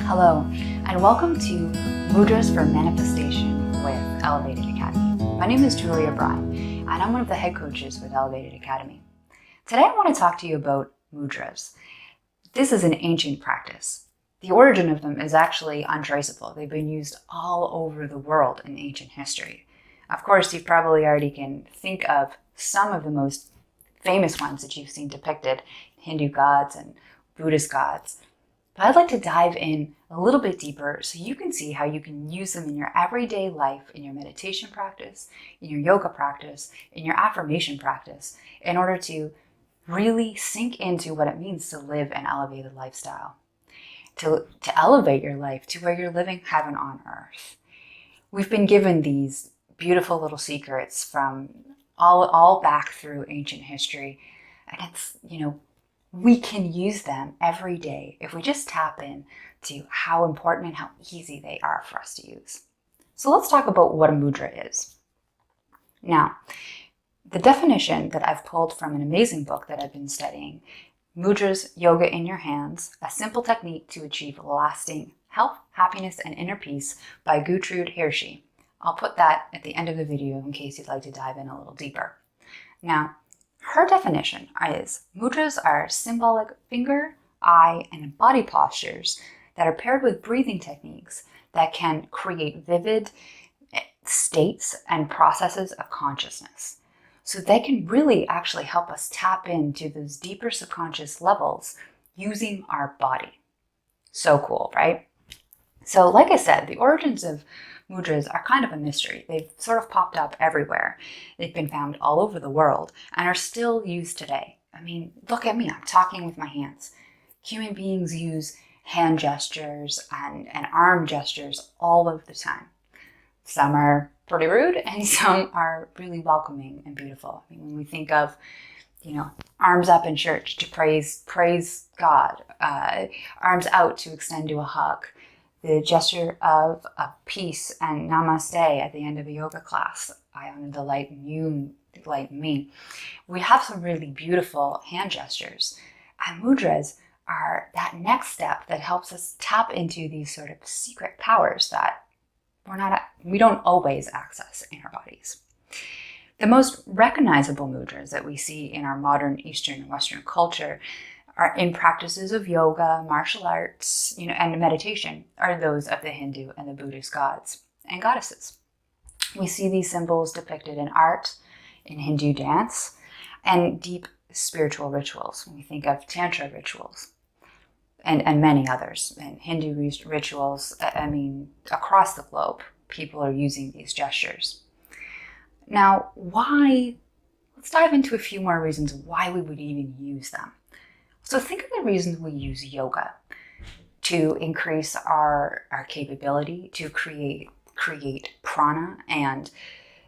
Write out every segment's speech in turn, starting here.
Hello, and welcome to Mudras for Manifestation with Elevated Academy. My name is Julia Bryan, and I'm one of the head coaches with Elevated Academy. Today I want to talk to you about mudras. This is an ancient practice. The origin of them is actually untraceable. They've been used all over the world in ancient history. Of course, you probably already can think of some of the most famous ones that you've seen depicted, Hindu gods and Buddhist gods. But I'd like to dive in a little bit deeper so you can see how you can use them in your everyday life, in your meditation practice, in your yoga practice, in your affirmation practice, in order to really sink into what it means to live an elevated lifestyle, to elevate your life to where you're living heaven on earth. We've been given these beautiful little secrets from all back through ancient history, and it's, we can use them every day if we just tap in to how important and how easy they are for us to use. So let's talk about what a mudra is. Now, the definition that I've pulled from an amazing book that I've been studying, Mudras, Yoga in Your Hands, a simple technique to achieve lasting health, happiness, and inner peace by Gertrude Hirschy. I'll put that at the end of the video in case you'd like to dive in a little deeper. Now, her definition is mudras are symbolic finger, eye, and body postures that are paired with breathing techniques that can create vivid states and processes of consciousness. So they can really actually help us tap into those deeper subconscious levels using our body. So cool, right? So like I said, the origins of mudras are kind of a mystery. They've sort of popped up everywhere. They've been found all over the world and are still used today. I mean, look at me, I'm talking with my hands. Human beings use hand gestures and arm gestures all of the time. Some are pretty rude and some are really welcoming and beautiful. I mean, when we think of, arms up in church to praise God, arms out to extend to a hug, the gesture of peace and namaste at the end of a yoga class. I honor the light in you and the light in me. We have some really beautiful hand gestures. And mudras are that next step that helps us tap into these sort of secret powers that we don't always access in our bodies. The most recognizable mudras that we see in our modern Eastern and Western culture are in practices of yoga, martial arts, and meditation are those of the Hindu and the Buddhist gods and goddesses. We see these symbols depicted in art, in Hindu dance, and deep spiritual rituals. When we think of Tantra rituals and many others, and Hindu rituals, across the globe, people are using these gestures. Now, why? Let's dive into a few more reasons why we would even use them. So think of the reasons we use yoga: to increase our capability to create prana and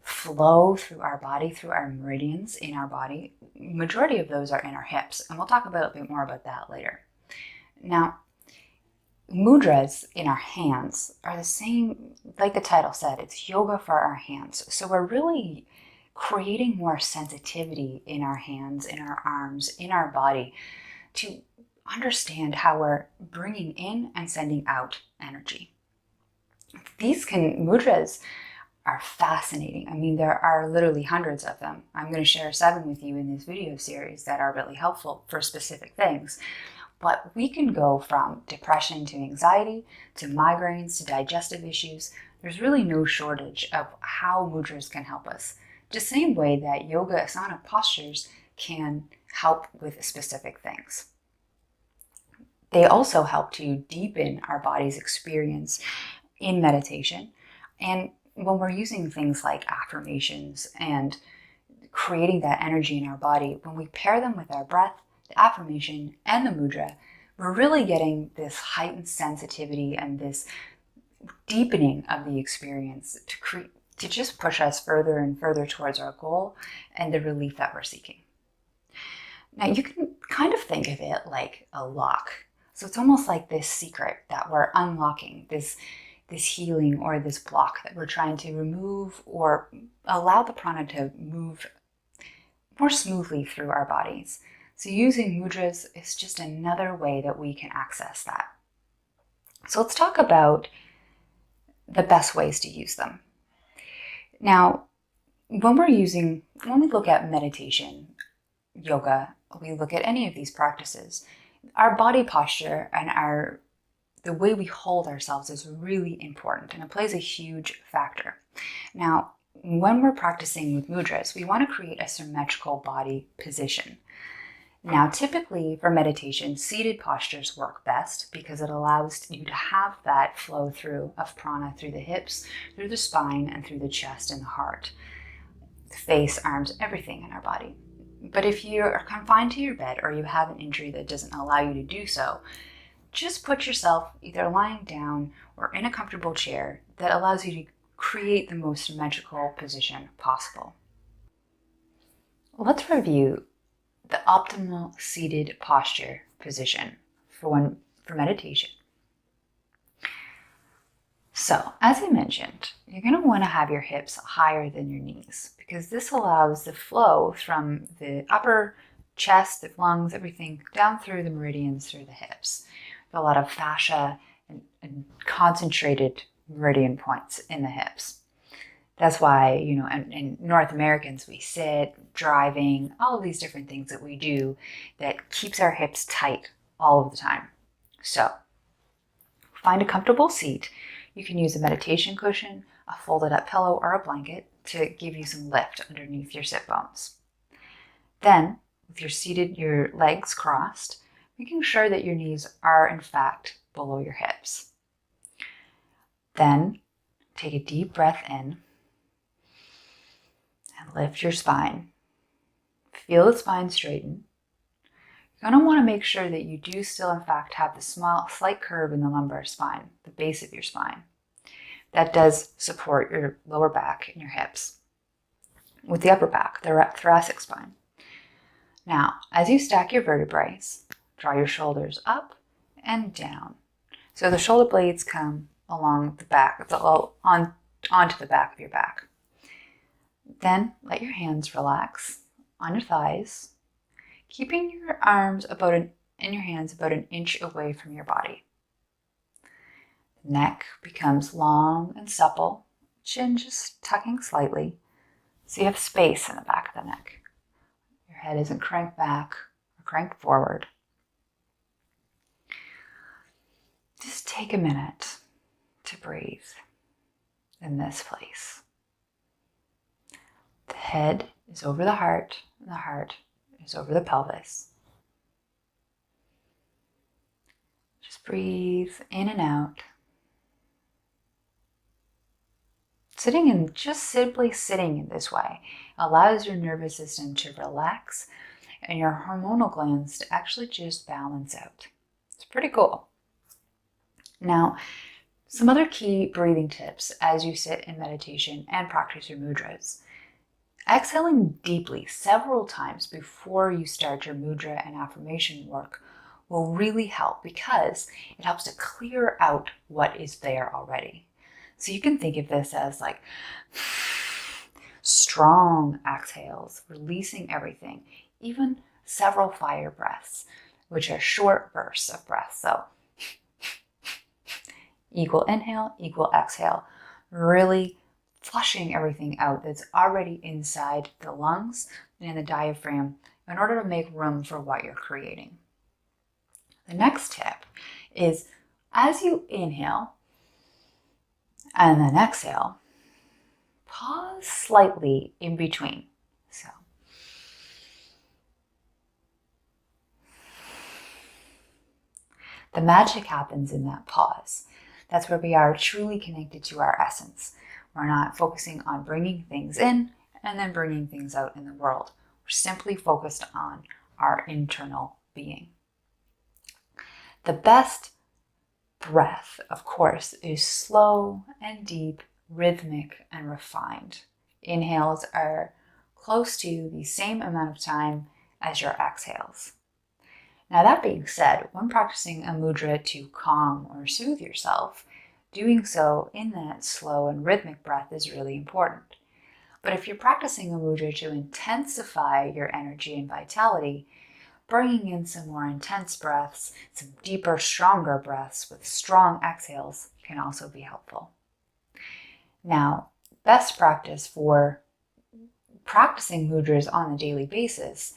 flow through our body, through our meridians in our body. Majority of those are in our hips, and we'll talk a bit more about that later. Now, mudras in our hands are the same, like the title said, it's yoga for our hands. So we're really creating more sensitivity in our hands, in our arms, in our body, to understand how we're bringing in and sending out energy. Mudras are fascinating. I mean, there are literally hundreds of them. I'm going to share 7 with you in this video series that are really helpful for specific things. But we can go from depression to anxiety, to migraines, to digestive issues. There's really no shortage of how mudras can help us. The same way that yoga asana postures can help with specific things. They also help to deepen our body's experience in meditation. And when we're using things like affirmations and creating that energy in our body, when we pair them with our breath, the affirmation, and the mudra, we're really getting this heightened sensitivity and this deepening of the experience to just push us further and further towards our goal and the relief that we're seeking. Now, you can kind of think of it like a lock. So it's almost like this secret that we're unlocking, this healing or this block that we're trying to remove or allow the prana to move more smoothly through our bodies. So using mudras is just another way that we can access that. So let's talk about the best ways to use them. Now, when we look at meditation, yoga, we look at any of these practices, our body posture and the way we hold ourselves is really important, and it plays a huge factor. Now, when we're practicing with mudras, we want to create a symmetrical body position. Now, typically for meditation, seated postures work best because it allows you to have that flow through of prana through the hips, through the spine, and through the chest and the heart, the face, arms, everything in our body. But if you are confined to your bed or you have an injury that doesn't allow you to do so, just put yourself either lying down or in a comfortable chair that allows you to create the most symmetrical position possible. Let's review the optimal seated posture position for meditation. So, as I mentioned, you're going to want to have your hips higher than your knees because this allows the flow from the upper chest, the lungs, everything down through the meridians through the hips. A lot of fascia and concentrated meridian points in the hips. That's why, in North Americans, we sit, driving, all of these different things that we do that keeps our hips tight all of the time. So, find a comfortable seat. You can use a meditation cushion, a folded up pillow, or a blanket to give you some lift underneath your sit bones. Then, with your legs crossed, making sure that your knees are in fact below your hips. Then, take a deep breath in and lift your spine. Feel the spine straighten. You're going to want to make sure that you do still in fact have the slight curve in the lumbar spine, the base of your spine. That does support your lower back and your hips. With the upper back, the thoracic spine. Now, as you stack your vertebrae, draw your shoulders up and down. So the shoulder blades come along the back, onto the back of your back. Then let your hands relax on your thighs, keeping your arms and your hands about an inch away from your body. The neck becomes long and supple, chin just tucking slightly, so you have space in the back of the neck. Your head isn't cranked back or cranked forward. Just take a minute to breathe in this place. The head is over the heart, and the heart is over the pelvis. Just breathe in and out. Just simply sitting in this way allows your nervous system to relax and your hormonal glands to actually just balance out. It's pretty cool. Now, some other key breathing tips as you sit in meditation and practice your mudras. Exhaling deeply several times before you start your mudra and affirmation work will really help because it helps to clear out what is there already. So you can think of this as like strong exhales, releasing everything, even several fire breaths, which are short bursts of breath. So equal inhale, equal exhale, really flushing everything out that's already inside the lungs and the diaphragm in order to make room for what you're creating. The next tip is as you inhale and then exhale, pause slightly in between. So the magic happens in that pause. That's where we are truly connected to our essence. We're not focusing on bringing things in and then bringing things out in the world. We're simply focused on our internal being. The best breath, of course, is slow and deep, rhythmic and refined. Inhales are close to the same amount of time as your exhales. Now, that being said, when practicing a mudra to calm or soothe yourself, doing so in that slow and rhythmic breath is really important. But if you're practicing a mudra to intensify your energy and vitality, bringing in some more intense breaths, some deeper, stronger breaths with strong exhales can also be helpful. Now, best practice for practicing mudras on a daily basis,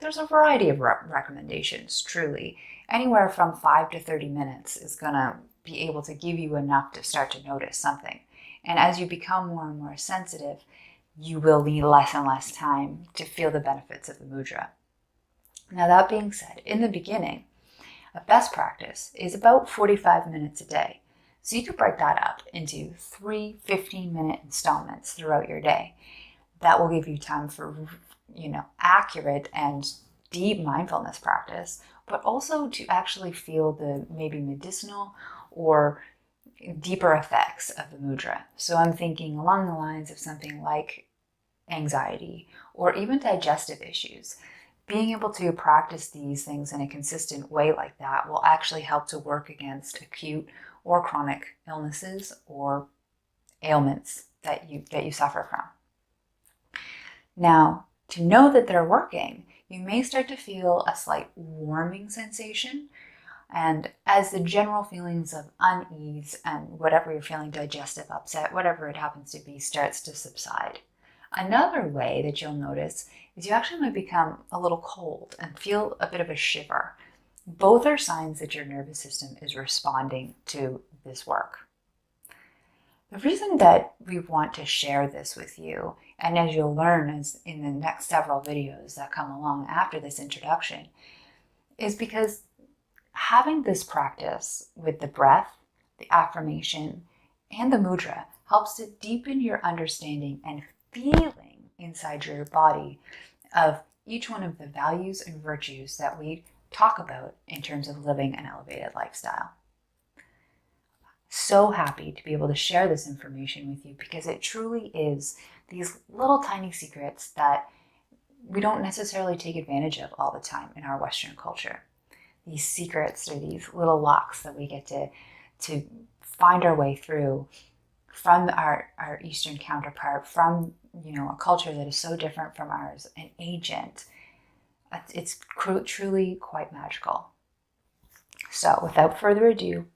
there's a variety of recommendations, truly. Anywhere from 5 to 30 minutes is going to be able to give you enough to start to notice something. And as you become more and more sensitive, you will need less and less time to feel the benefits of the mudra. Now, that being said, in the beginning, a best practice is about 45 minutes a day. So you could break that up into 3 15-minute installments throughout your day. That will give you time for, accurate and deep mindfulness practice, but also to actually feel the maybe medicinal or deeper effects of the mudra. So I'm thinking along the lines of something like anxiety or even digestive issues. Being able to practice these things in a consistent way like that will actually help to work against acute or chronic illnesses or ailments that you suffer from. Now, to know that they're working, you may start to feel a slight warming sensation. And as the general feelings of unease and whatever you're feeling, digestive upset, whatever it happens to be, starts to subside. Another way that you'll notice is you actually might become a little cold and feel a bit of a shiver. Both are signs that your nervous system is responding to this work. The reason that we want to share this with you, and as you'll learn as in the next several videos that come along after this introduction, is because having this practice with the breath, the affirmation, and the mudra helps to deepen your understanding and feeling inside your body of each one of the values and virtues that we talk about in terms of living an elevated lifestyle. So happy to be able to share this information with you because it truly is these little tiny secrets that we don't necessarily take advantage of all the time in our Western culture. These secrets or these little locks that we get to find our way through from our Eastern counterpart, from a culture that is so different from ours and ancient. It's truly quite magical. So without further ado,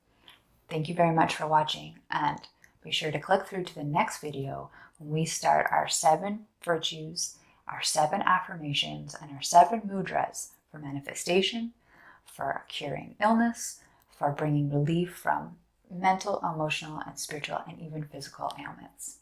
thank you very much for watching, and be sure to click through to the next video when we start our 7 virtues, our 7 affirmations, and our 7 mudras for manifestation, for curing illness, for bringing relief from mental, emotional, and spiritual, and even physical ailments.